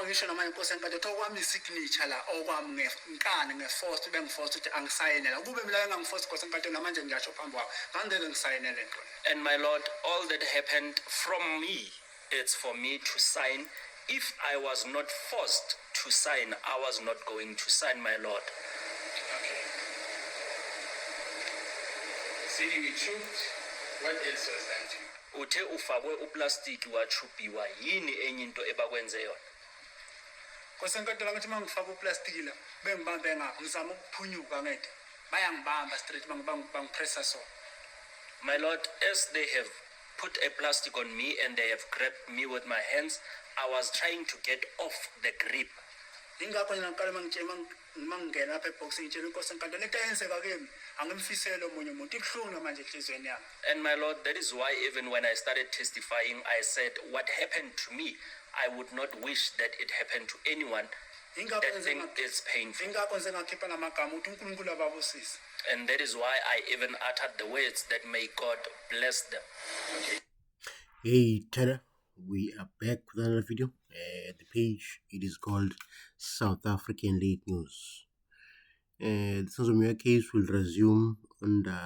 ngoba ngisho namanje inkosi enkantolo tokwami isignature la okwami ngenkani ngeforce bengiforce ukuthi angisayinela kube mina engangiforce inkosi enkantolo namanje ngiyasho phambi kwakho ngandele ngisayinele into. And my Lord, all that happened from me, it's for me to sign. If I was not forced to sign, I was not going to sign, my Lord. Okay. Seeing the truth, what else was done to you? Uthe ufakwe uplastiki wachupiwa yini enye into ebakwenze yona? Inkosi enkantolo ngathi mangifaka uplastic la bengibambe ngapha ngizama ukuphunyuka ngede bayangibamba straight bangipressa so. My Lord, as they have put a plastic on me and they have grabbed me with my hands, I was trying to get off the grip. Ingakho nina ngikala mangingena lapha eboxing ngitshela inkosi enkantolo lento eyenzeka kimi angimfisele omunye umuntu ibhlungu manje enhlizweni yami. And my Lord, that is why even when I started testifying, I said what happened to me, I would not wish that it happened to anyone. That thing is painful. Ingakho nje ngakhipha namagama ukuthi uNkulunkulu ababusise. And that is why I even uttered the words that may God bless them. Okay. Hey Tada, we are back with another video. The page, it is called South African Late News. The Sanzomia case will resume on the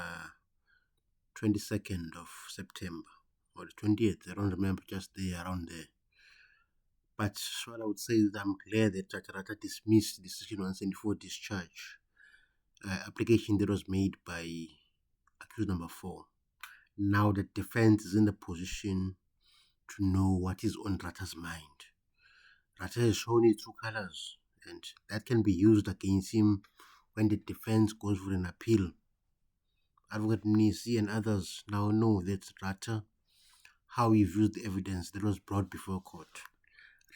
22nd of September or the 20th. I don't remember, just there around there. But what I would say is I'm glad that Judge Ratta dismissed the Section 174 discharge application that was made by accused number 4. Now the defense is in the position to know what is on Ratta's mind. Ratta has shown its true colors, and that can be used against him when the defense goes for an appeal. Advocate Mnisi and others now know that Ratta, how he views the evidence that was brought before court.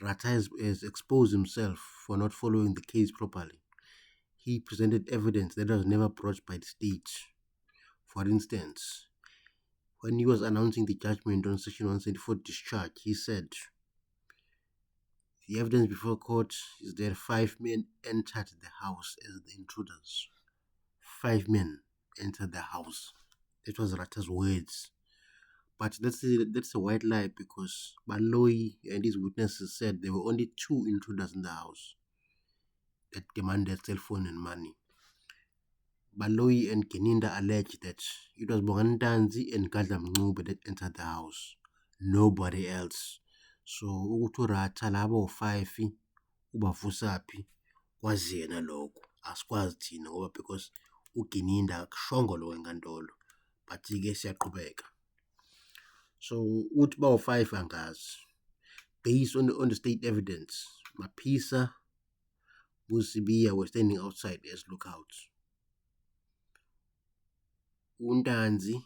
Ratta has exposed himself for not following the case properly. He presented evidence that was never brought by the state. For instance, when he was announcing the judgment on Section 174 discharge, he said, the evidence before court is that 5 men entered the house as the intruders. 5 men entered the house. That was Ratta's words. But that's a white lie, because Baloyi and his witnesses said there were only 2 intruders in the house that demanded cell phone and money. Baloyi and Keninda alleged that it was Bogantanzi and Gadla Mncube that entered the house, nobody else. So ukuthi Ratta labo 5 ubavusaphi kwaziyena lokho asikwazi thina ngoba because uKeninda akushongo lo enkantolo, but ke siyaqhubeka. So uthi bawo 5 angazi, based on the state evidence. Maphisa, Busibiya were standing outside as lookouts. Untanzi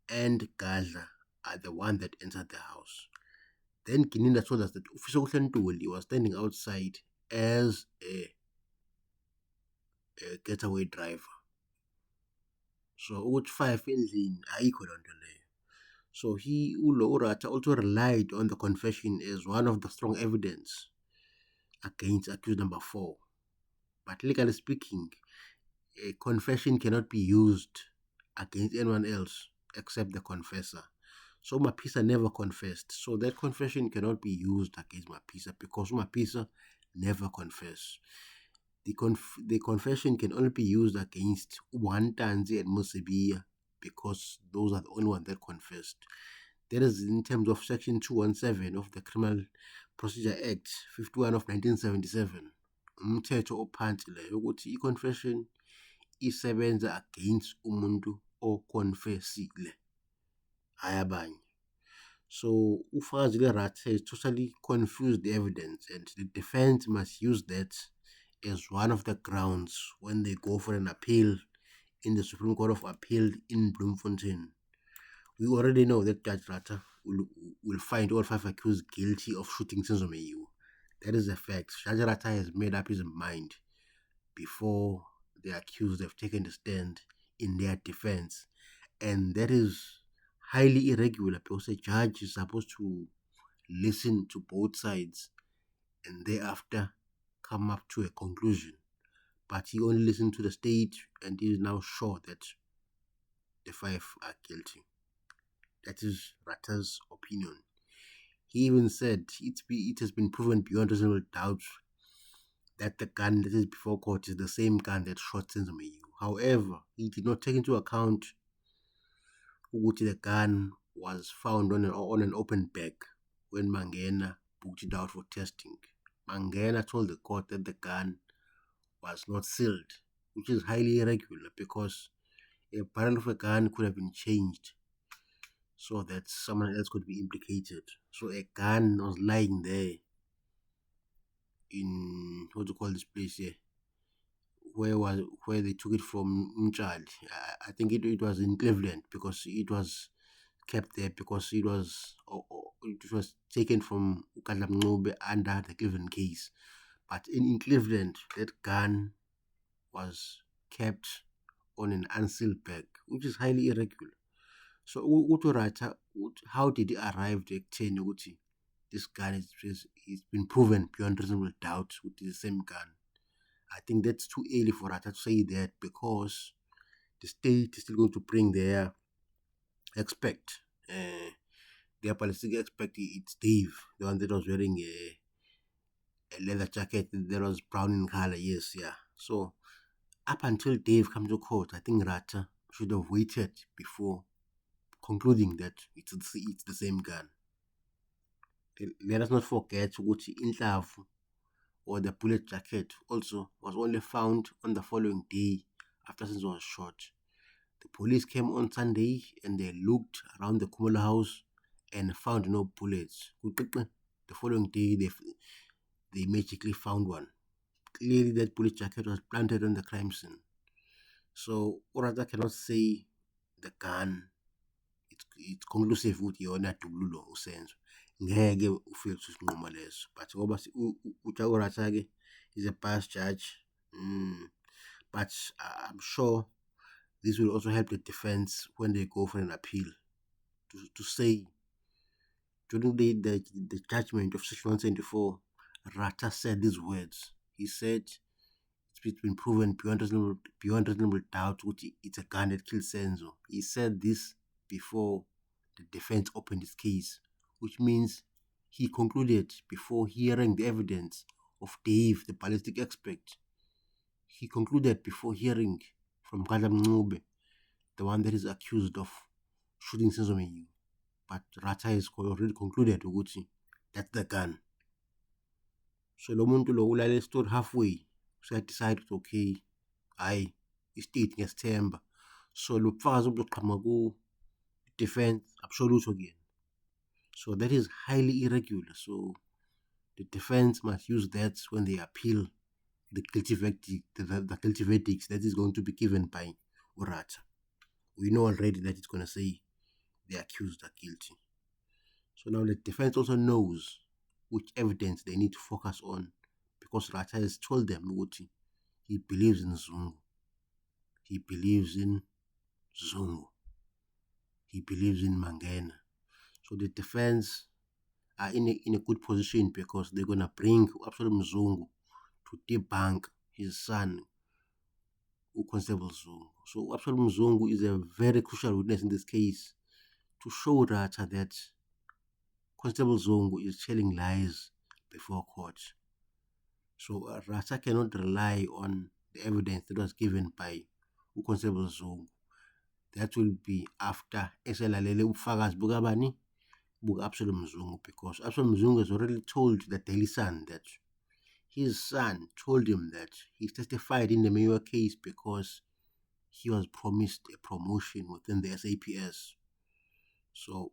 and Gadla are the one that entered the house. Then Keninda told us that Ufiso Ntuli was standing outside as a getaway driver. So what 5 endlini ayikho lonto leyo. So Ratta also relied on the confession as one of the strong evidence against accused number 4. But legally speaking, a confession cannot be used against anyone else except the confessor. So Maphisa never confessed. So that confession cannot be used against Maphisa because Maphisa never confessed. The confession can only be used against Wantanzi and Musibiya because those are the only ones that confessed. That is in terms of Section 217 of the Criminal Procedure Act 51 of 1977. Umthetho ophansi leyo ukuthi i-confession isebenza against umuntu oconfessile, ayabanye. So ufakazi le-Ratta has totally confused the evidence, and the defense must use that as one of the grounds when they go for an appeal in the Supreme Court of Appeal in Bloemfontein. We already know that Judge Ratta will find all 5 accused guilty of shooting Sanzomeiwa. That is a fact. Judge Ratta has made up his mind before the accused have taken the stand in their defense. And that is highly irregular because a judge is supposed to listen to both sides and thereafter come up to a conclusion. But he only listened to the state and he is now sure that the 5 are guilty. That is Ratta's opinion. He even said it has been proven beyond reasonable doubt that the gun that is before court is the same gun that shot Senzo Meyiwe. However, he did not take into account that the gun was found on an open bag when Mangena booked it out for testing. Mangena told the court that the gun was not sealed, which is highly irregular because a barrel of a gun could have been changed so that someone else could be implicated. So a gun was lying there in what do you call this place here? Where they took it from Mchali. I think it was in Cleveland because it was kept there because it was taken from Ukadla Mncube under the Cleveland case. But in Cleveland, that gun was kept on an unsealed bag, which is highly irregular. So how did he arrive at 10 ukuthi this gun is been proven beyond reasonable doubt with the same gun? I think that's too early for Rata to say that because the state is still going to bring their expect. Their ballistic expect, it's Dave, the one that was wearing a leather jacket that was brown in color. Yes, yeah. So up until Dave comes to court, I think Rata should have waited before concluding that it's the same gun. Let us not forget ukuthi Inhlavu or the bullet jacket also was only found on the following day after Senzo was shot. The police came on Sunday and they looked around the Khumalo house and found no bullets. The following day they magically found one. Clearly that bullet jacket was planted on the crime scene. So Urata cannot say the gun it's conclusive ukuthi yona dubululo usenzo. Ngeke ufike kusinqumo leso, but ngoba Urata ke is a past judge. But I'm sure this will also help the defense when they go for an appeal to say during the judgment of Section 174, Rata said these words. He said it's been proven beyond reasonable doubt that it's a gun that killed Senzo. He said this before the defense opened his case, which means he concluded before hearing the evidence of Dave, the ballistic expert. He concluded before hearing from Ukadla Mncube, the one that is accused of shooting Senzo Meyiwe. But Rata has already concluded ukuthi that's the gun. So lo muntu lo ulale story halfway. So I decided, okay, i-state ngesithemba. So lo bufakazi obuzoqhamuka ku-defense absolute again. So that is highly irregular. So the defense must use that when they appeal the guilty verdict, the guilty verdicts that is going to be given by Urata. We know already that it's going to say the accused are guilty. So now the defense also knows which evidence they need to focus on because Rata has told them ukuthi he believes in Zungu. He believes in Zungu. He believes in Mangena. So the defense are in a good position because they're going to bring Absolute Mzungu to debunk his son, Constable Zungu. So Absolute Mzungu is a very crucial witness in this case to show Rata that Constable Zungu is telling lies before court. So Rata cannot rely on the evidence that was given by Constable Zungu. That will be after eselalele ubufakazi bukabani buka Absolute Mzungu, because Absolute Mzungu has already told the Daily Sun that his son told him that he testified in the Meyiwe case because he was promised a promotion within the SAPS. So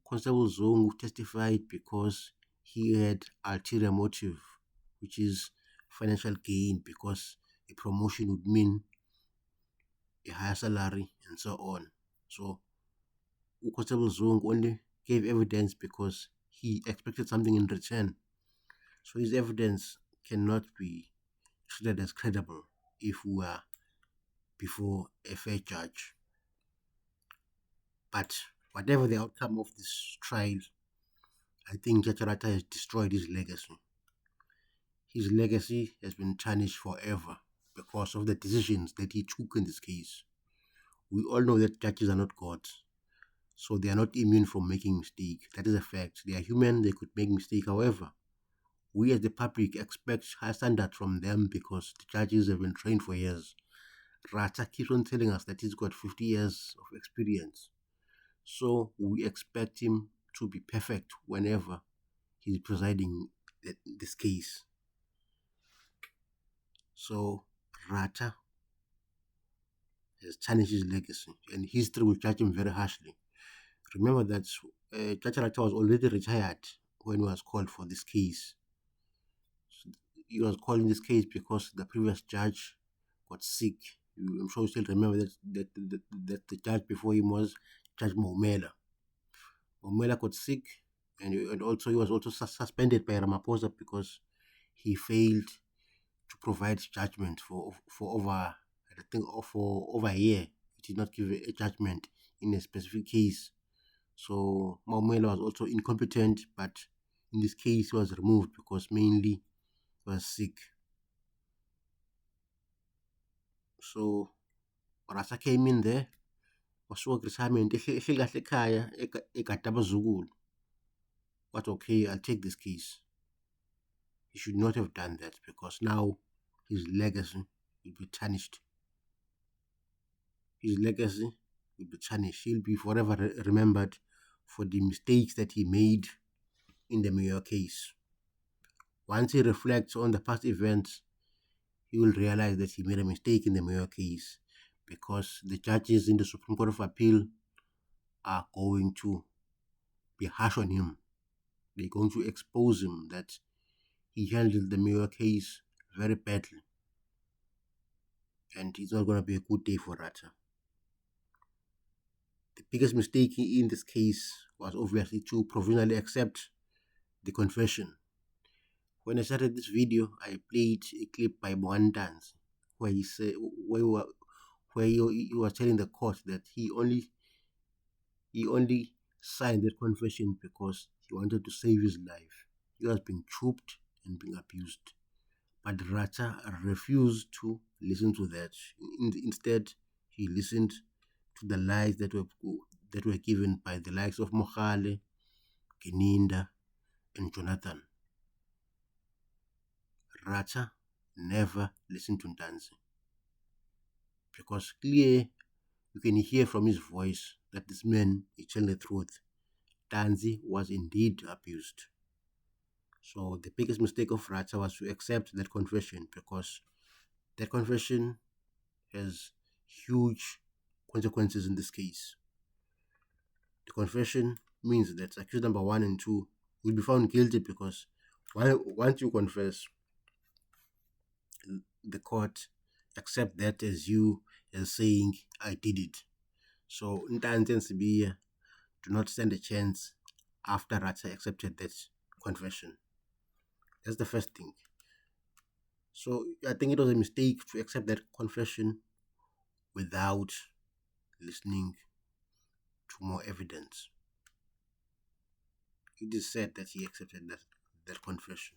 Constable Zungu testified because he had ulterior motive, which is financial gain, because a promotion would mean a higher salary and so on. So Constable Zungu only gave evidence because he expected something in return. So his evidence cannot be treated as credible if we are before a fair judge. But whatever the outcome of this trial, I think Judge Rata has destroyed his legacy. His legacy has been tarnished forever because of the decisions that he took in this case. We all know that judges are not gods, So they are not immune from making mistakes. That is a fact. They are human, they could make mistakes. However, we as the public expect high standard from them because the judges have been trained for years. Rata keeps on telling us that he's got 50 years of experience. So we expect him to be perfect whenever he's presiding this case. So Rata has tarnished his legacy, and history will judge him very harshly. Remember that Judge Rata was already retired when he was called for this case. So he was calling this case because the previous judge got sick. I'm sure you still remember that the judge before him was Judge Momela. Momela got sick, and also he was also suspended by Ramaphosa because he failed to provide judgment for over, I think, for over a year. He did not give a judgment in a specific case. So Momela was also incompetent, but in this case he was removed because mainly he was sick. So Rata came in there, wasuka retirement, ehleli kahle ekhaya egada abazukulu. But okay, I'll take this case. He should not have done that because now his legacy will be tarnished. His legacy will be tarnished. He'll be forever remembered for the mistakes that he made in the Mayor case. Once he reflects on the past events, he will realize that he made a mistake in the Mayor case because the judges in the Supreme Court of Appeal are going to be harsh on him. They're going to expose him that he handled the Mayor case very badly. And it's not going to be a good day for Rata. The biggest mistake in this case was obviously to provisionally accept the confession. When I started this video, I played a clip by Mohandanzi where he said, where he was telling the court that he only signed that confession because he wanted to save his life. He was being choked and being abused. But Rata refused to listen to that. Instead, he listened to the lies that were given by the likes of Mohale, Geninda, and Jonathan. Rata never listened to Ntanzi because clear you can hear from his voice that this man is telling the truth. Ntanzi was indeed abused. So the biggest mistake of Rata was to accept that confession because that confession has huge consequences in this case. The confession means that accused number 1 and 2 will be found guilty because once you confess, the court accept that as you as saying I did it. So Ntanzi and Sibiya do not stand a chance after Rata accepted that confession. That's the first thing. So I think it was a mistake to accept that confession without listening to more evidence. It is said that he accepted that confession.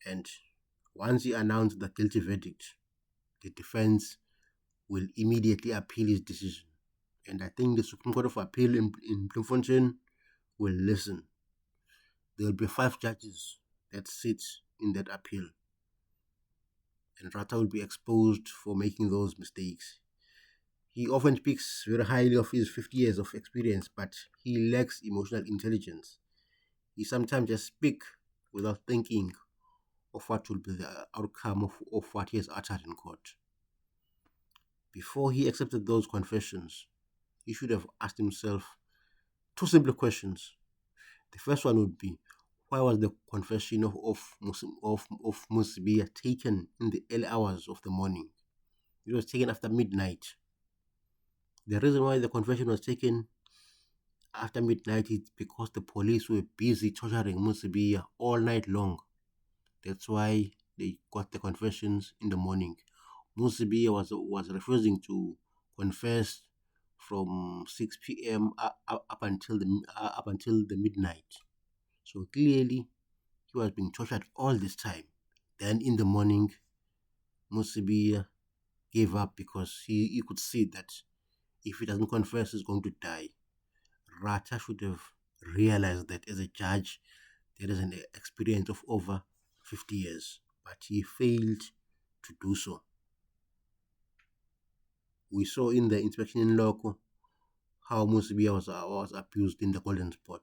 And once he announced the guilty verdict, the defense will immediately appeal his decision. And I think the Supreme Court of Appeal in Bloemfontein will listen. There will be 5 judges that sit in that appeal. And Rata will be exposed for making those mistakes. He often speaks very highly of his 50 years of experience, but he lacks emotional intelligence. He sometimes just speaks without thinking of what will be the outcome of what he has uttered in court. Before he accepted those confessions, he should have asked himself 2 simple questions. The first one would be, why was the confession of Musibiya taken in the early hours of the morning? It was taken after midnight. The reason why the confession was taken after midnight is because the police were busy torturing Musibiya all night long. That's why they got the confessions in the morning. Musibiya was refusing to confess from 6 p.m. up until the midnight. So clearly, he was being tortured all this time. Then in the morning, Musibiya gave up because he could see that if he doesn't confess, he's going to die. Rata should have realized that as a judge, there is an experience of over 50 years, but he failed to do so. We saw in the inspection in loco how Musibia was abused in the golden spot.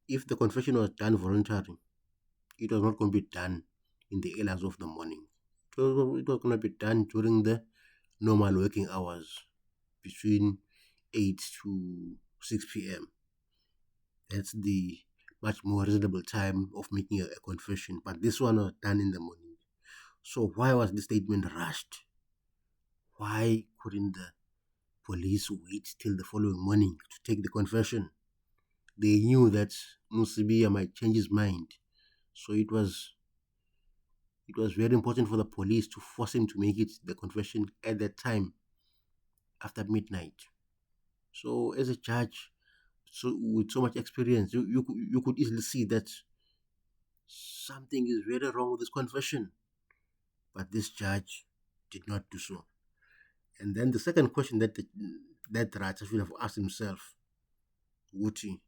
If the confession was done voluntarily, it was not going to be done in the hours of the morning. It was going to be done during the normal working hours between 8 to 6 p.m. That's the much more reasonable time of making a confession, but this one was done in the morning. So why was the statement rushed? Why couldn't the police wait till the following morning to take the confession? They knew that Musibia might change his mind, so it was very important for the police to force him to make the confession at that time after midnight. So as a judge, so with so much experience, you could easily see that something is very wrong with this confession, but this judge did not do so. And then the second question that that Rata should have asked himself, Wuti,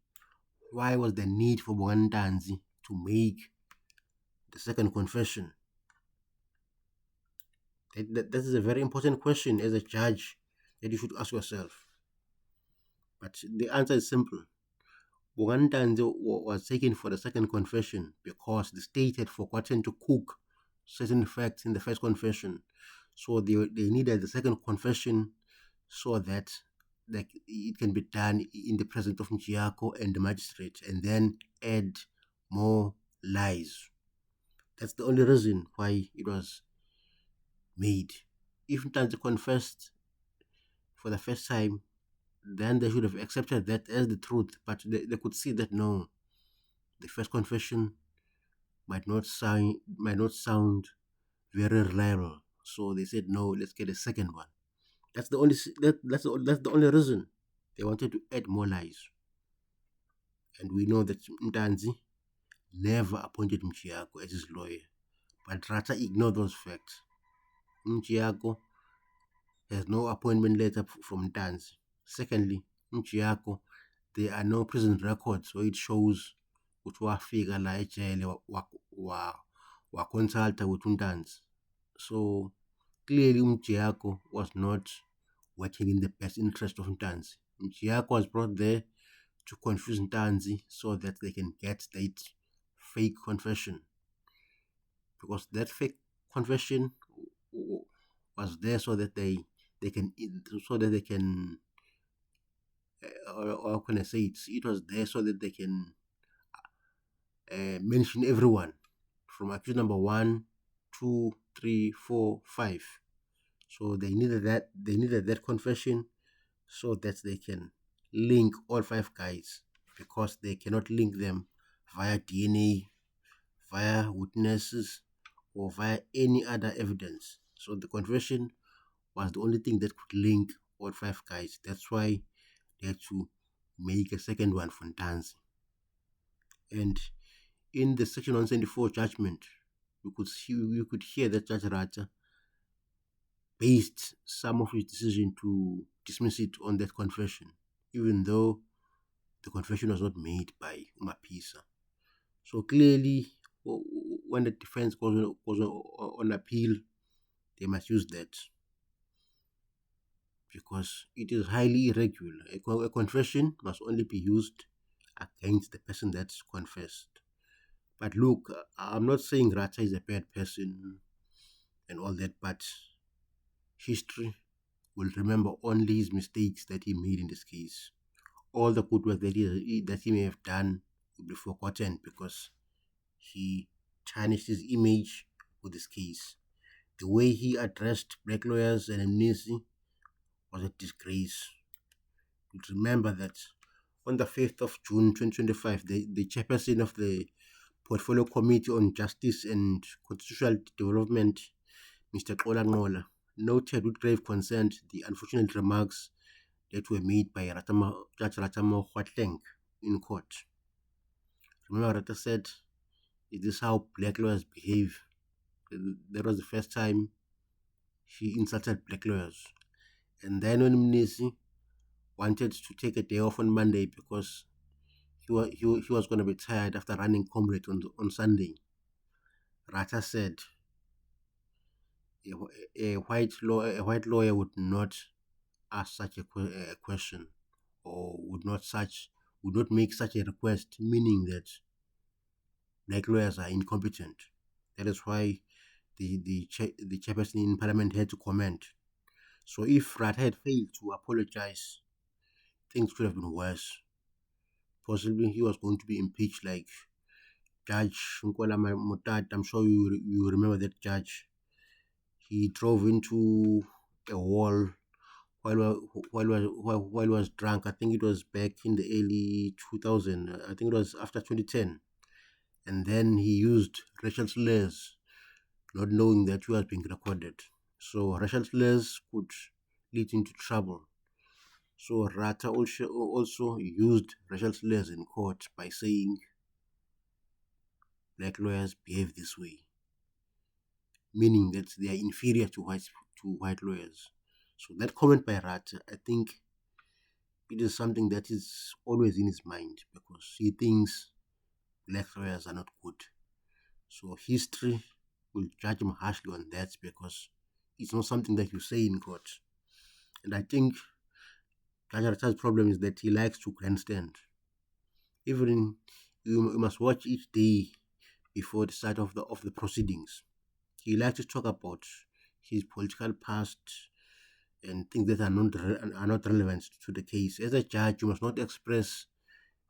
why was the need for Bwandanzi to make the second confession? That is a very important question as a judge that you should ask yourself. But the answer is simple. Bwandanzi was taken for the second confession because the state had forgotten to cook certain facts in the first confession. So they needed the second confession so that it can be done in the presence of Njiako and the magistrate, and then add more lies. That's the only reason why it was made. If Ntanzi confessed for the first time, then they should have accepted that as the truth, but they could see that no, the first confession might not sound very reliable. So they said no, let's get a second one. That's the only reason they wanted to add more lies. And we know that Ntanzi never appointed Mchiako as his lawyer, but Rata ignored those facts. Mchiako has no appointment letter from Ntanzi. Secondly, Mchiako, there are no prison records where it shows ukuthi wafika la ejele wa consulta with Ntanzi. So clearly Mchiako was not working in the best interest of Ntanzi. Mchiako was brought there to confuse Ntanzi so that they can get that fake confession, because that fake confession was there so that they can how can I say it was there so that they can mention everyone from accused number 1, 2, 3, 4, 5. So they needed that confession so that they can link all 5 guys, because they cannot link them via DNA, via witnesses, or via any other evidence. So the confession was the only thing that could link all 5 guys. That's why they had to make a second one for Ntanzi. And in the Section 174 judgment, you could hear that Judge Rata based some of his decision to dismiss it on that confession, even though the confession was not made by Mapisa. So clearly, when the defense goes on appeal, they must use that, because it is highly irregular. A confession must only be used against the person that's confessed. But look, I'm not saying Rata is a bad person and all that, but history will remember only his mistakes that he made in this case. All the good work that he may have done will be forgotten because he tarnished his image with this case. The way he addressed black lawyers and amnesty was a disgrace. You remember that on the 5th of June 2025, the chairperson of the Portfolio Committee on Justice and Constitutional Development, Mr. Xola Nqola, noted with grave concern the unfortunate remarks that were made by Judge Ratamo Kgwatleng in court. Remember, Rata said, "Is this how black lawyers behave?" That was the first time he insulted black lawyers. And then when Mnisi wanted to take a day off on Monday because he was going to be tired after running Comrade on Sunday, Rata said a white lawyer would not ask such a question, or would not make such a request, meaning that black lawyers are incompetent. That is why the chairperson in Parliament had to comment. So if Rata had failed to apologize, things could have been worse. Possibly he was going to be impeached like Judge Nkola Mutata. I'm sure you remember that judge. He drove into a wall while he was drunk. I think it was back in the early 2000. I think it was after 2010. And then he used racial slurs, not knowing that he was being recorded. So racial slurs could lead into trouble. So Rata also used racial slurs in court by saying black lawyers behave this way, meaning that they are inferior to white lawyers. So that comment by Rata, I think it is something that is always in his mind because he thinks black lawyers are not good. So history will judge him harshly on that because it's not something that you say in court. And I think Judge Rata's problem is that he likes to grandstand. Even you must watch each day before the start of the proceedings. He likes to talk about his political past and things that are not relevant to the case. As a judge, you must not express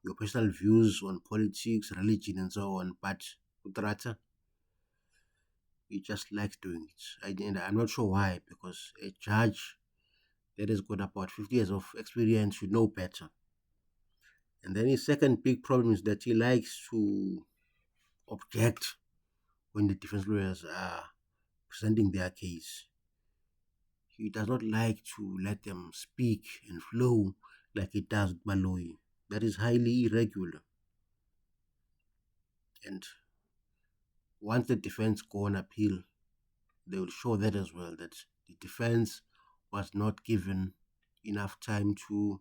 your personal views on politics, religion, and so on. But Utrata, he just likes doing it. And I'm not sure why, because a judge that has got about 50 years of experience should know better. And then his second big problem is that he likes to object when the defense lawyers are presenting their case. He does not like to let them speak and flow like it does with Malloy. That is highly irregular. And once the defense go on appeal, they will show that as well, that the defense was not given enough time to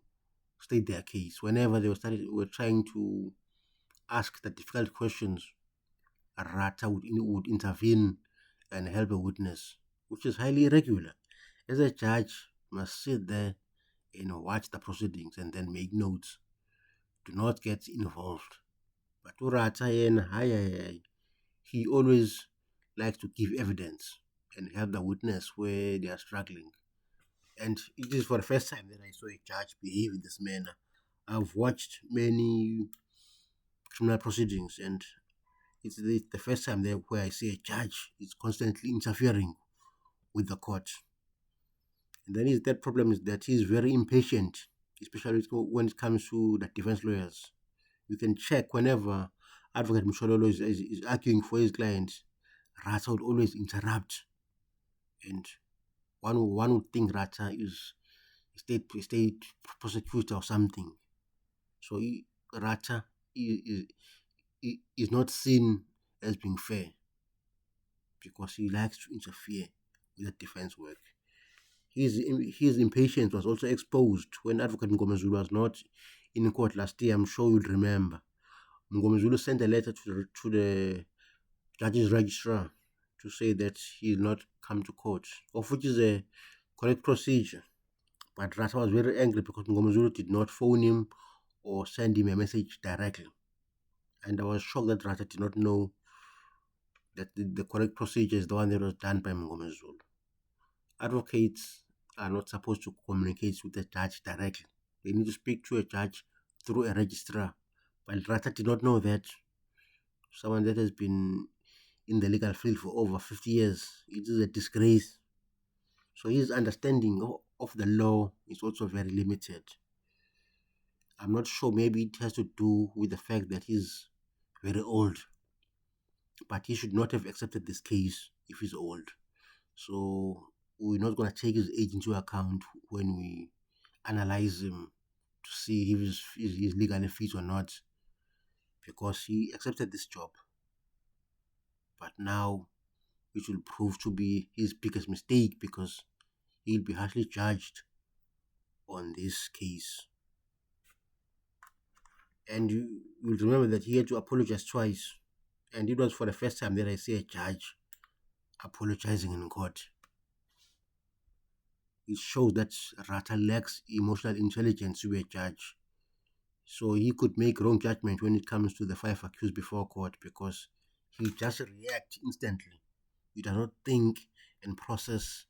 state their case. Whenever they were trying to ask the difficult questions, Rata would intervene and help a witness, which is highly irregular. As a judge, you must sit there and watch the proceedings and then make notes. Do not get involved. But Rata, he always likes to give evidence and help the witness where they are struggling. And it is for the first time that I saw a judge behave in this manner. I've watched many criminal proceedings, and it's the first time there where I see a judge is constantly interfering with the court. And then his third problem is that he's very impatient, especially when it comes to the defense lawyers. You can check whenever Advocate Mshololo is arguing for his client, Rata would always interrupt. And one would think Rata is a state prosecutor or something. So Rata is not seen as being fair because he likes to interfere with the defense work. His impatience was also exposed when Advocate Ngomezulu was not in court last year. I'm sure you'd remember. Ngomezulu sent a letter to the judge's registrar to say that he will not come to court, of which is a correct procedure. But Rata was very angry because Ngomezulu did not phone him or send him a message directly. And I was shocked that Rata did not know that the correct procedure is the one that was done by Ngomezulu. Advocates are not supposed to communicate with the judge directly. They need to speak to a judge through a registrar. But Rata did not know that. Someone that has been in the legal field for over 50 years, it is a disgrace. So his understanding of the law is also very limited. I'm not sure, maybe it has to do with the fact that he's very old. But he should not have accepted this case if he's old. So we're not going to take his age into account when we analyze him to see if he's legally fit or not, because he accepted this job. But now it will prove to be his biggest mistake because he'll be harshly judged on this case. And you will remember that he had to apologize twice. And it was for the first time that I see a judge apologizing in court. It shows that Rata lacks emotional intelligence to be a judge. So he could make wrong judgment when it comes to the 5 accused before court, because he just reacts instantly. He does not think and process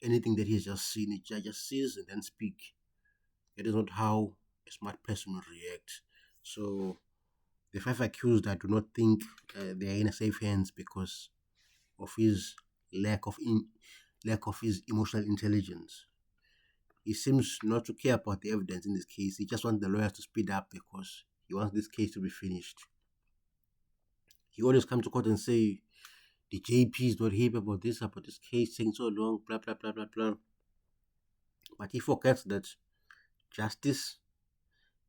anything that he has just seen. He just sees and then speak. That is not how a smart person would react. So the 5 accused, I do not think they are in safe hands because of his lack of his emotional intelligence. He seems not to care about the evidence in this case. He just wants the lawyers to speed up because he wants this case to be finished. He always comes to court and say the JP is not happy about this case taking so long, blah blah blah blah blah. But he forgets that justice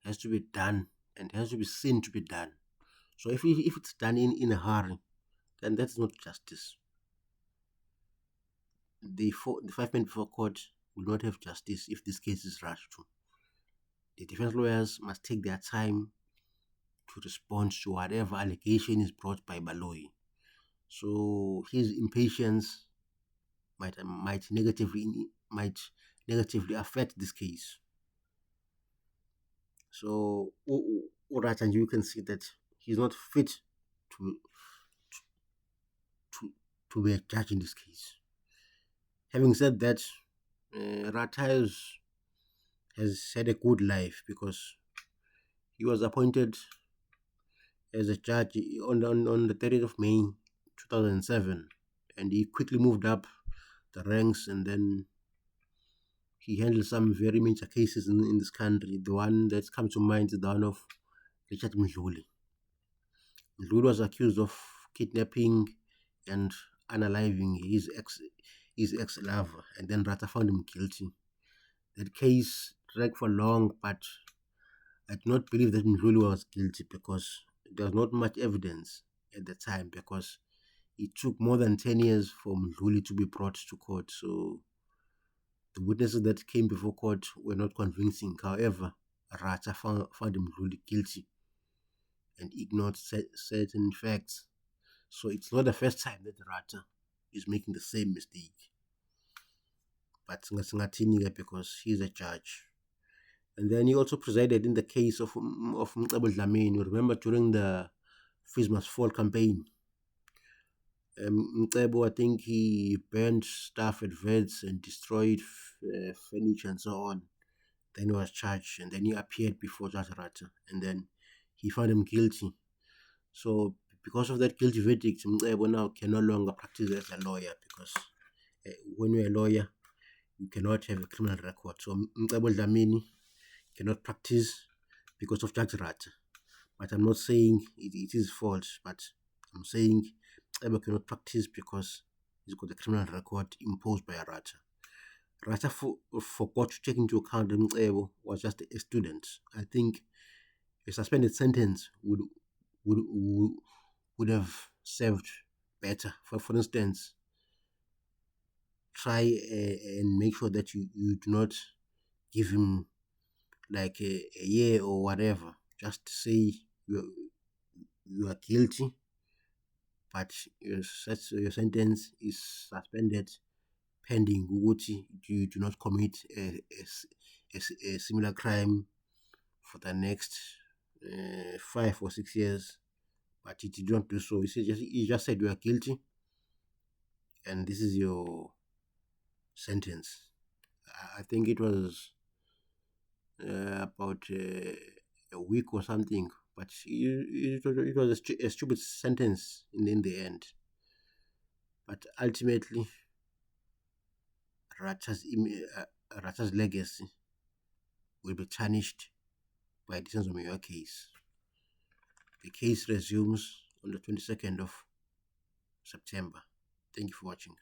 has to be done and has to be seen to be done. So if it's done in a hurry, then that's not justice. The 5 men before court will not have justice if this case is rushed to. The defense lawyers must take their time to respond to whatever allegation is brought by Baloyi. So his impatience might negatively affect this case. So Rata, you can see that he's not fit to be a judge in this case. Having said that, Rata has had a good life because he was appointed as a judge on the 30th of May 2007, and he quickly moved up the ranks, and then he handled some very major cases in this country. The one that comes to mind is the one of Richard Mdluli. Mdluli was accused of kidnapping and unaliving his ex-lover, and then Rata found him guilty. That case dragged for long, but I do not believe that Mdluli was guilty because there was not much evidence at the time, because it took more than 10 years for Mdluli to be brought to court. So the witnesses that came before court were not convincing. However, Rata found Mdluli guilty and ignored certain facts. So it's not the first time that Rata is making the same mistake. But because he's a judge. And then he also presided in the case of Mcebo Dlamini. You remember during the Fees Must Fall campaign, Mcebo, I think he burned stuff at Vets and destroyed furniture and so on. Then he was charged, and then he appeared before Judge Rata, and then he found him guilty. So because of that guilty verdict, Mcebo now can no longer practice as a lawyer, because when you're a lawyer, you cannot have a criminal record. So Mcebo Dlamini cannot practice because of Judge Rata. But I'm not saying it is fault, but I'm saying Mcebo cannot practice because he's got a criminal record imposed by Rata. Rata forgot to take into account that Mcebo was just a student. I think a suspended sentence would have served better. For instance, try and make sure that you do not give him like a year or whatever. Just say you are guilty, but your sentence is suspended pending you do not commit a similar crime for the next 5 or 6 years. But you did not do so. You just said you are guilty, and this is your sentence. I think it was about a week or something, but it was a stupid sentence in the end. But ultimately, Rata's legacy will be tarnished by the Senzo case. The case resumes on the 22nd of September. Thank you for watching.